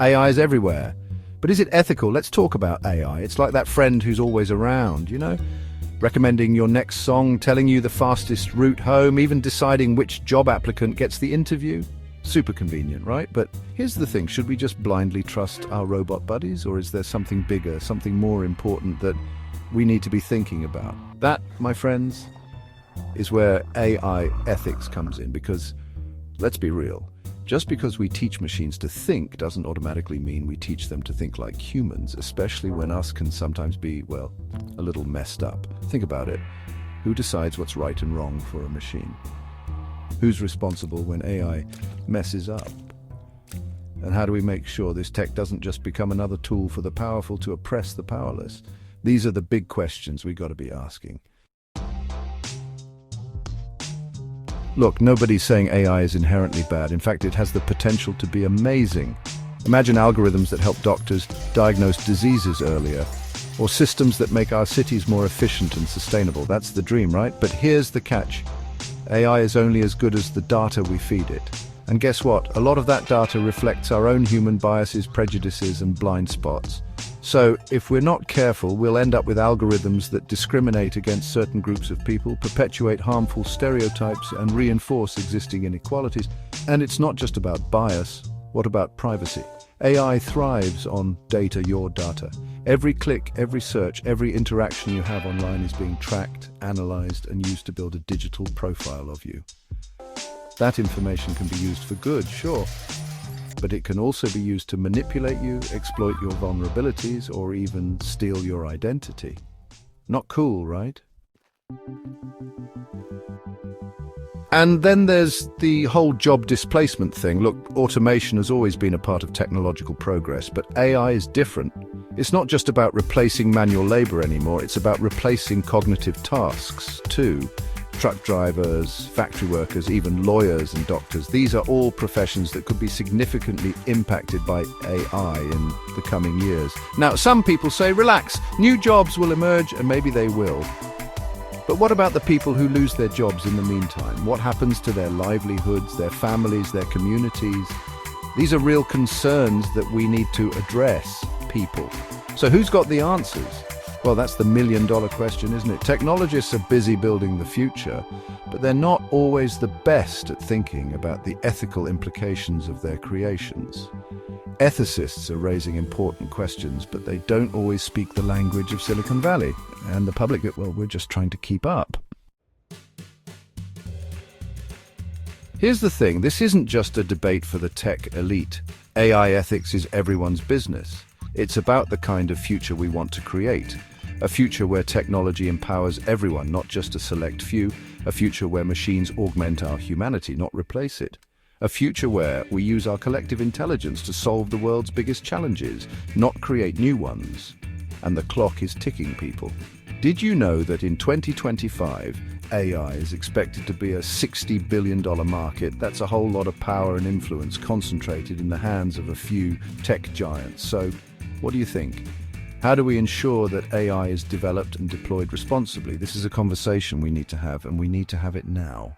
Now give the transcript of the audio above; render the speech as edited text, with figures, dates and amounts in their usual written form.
AI is everywhere. But is it ethical? Let's talk about AI. It's like that friend who's always around, recommending your next song, telling you the fastest route home, even deciding which job applicant gets the interview. Super convenient, right? But here's the thing, should we just blindly trust our robot buddies, or is there something bigger, something more important that we need to be thinking about? That, my friends, is where AI ethics comes in, because let's be real. Just because we teach machines to think doesn't automatically mean we teach them to think like humans, especially when us can sometimes be, well, a little messed up. Think about it. Who decides what's right and wrong for a machine? Who's responsible when AI messes up? And how do we make sure this tech doesn't just become another tool for the powerful to oppress the powerless? These are the big questions we got to be asking. Look, nobody's saying AI is inherently bad. In fact, it has the potential to be amazing. Imagine algorithms that help doctors diagnose diseases earlier, or systems that make our cities more efficient and sustainable. That's the dream, right? But here's the catch. AI is only as good as the data we feed it. And guess what? A lot of that data reflects our own human biases, prejudices, and blind spots. So if we're not careful, we'll end up with algorithms that discriminate against certain groups of people, perpetuate harmful stereotypes, and reinforce existing inequalities. And it's not just about bias. What about privacy? AI thrives on data, your data. Every click, every search, every interaction you have online is being tracked, analyzed, and used to build a digital profile of you. That information can be used for good, sure, but it can also be used to manipulate you, exploit your vulnerabilities, or even steal your identity. Not cool, right? And then there's the whole job displacement thing. Look, automation has always been a part of technological progress, but AI is different. It's not just about replacing manual labor anymore, it's about replacing cognitive tasks too. Truck drivers, factory workers, even lawyers and doctors. These are all professions that could be significantly impacted by AI in the coming years. Now, some people say, relax, new jobs will emerge, and maybe they will. But what about the people who lose their jobs in the meantime? What happens to their livelihoods, their families, their communities? These are real concerns that we need to address, people. So who's got the answers? Well, that's the million-dollar question, isn't it? Technologists are busy building the future, but they're not always the best at thinking about the ethical implications of their creations. Ethicists are raising important questions, but they don't always speak the language of Silicon Valley. And the public, well, we're just trying to keep up. Here's the thing, this isn't just a debate for the tech elite. AI ethics is everyone's business. It's about the kind of future we want to create. A future where technology empowers everyone, not just a select few. A future where machines augment our humanity, not replace it. A future where we use our collective intelligence to solve the world's biggest challenges, not create new ones. And the clock is ticking, people. Did you know that in 2025, AI is expected to be a $60 billion market? That's a whole lot of power and influence concentrated in the hands of a few tech giants. So, what do you think? How do we ensure that AI is developed and deployed responsibly? This is a conversation we need to have, and we need to have it now.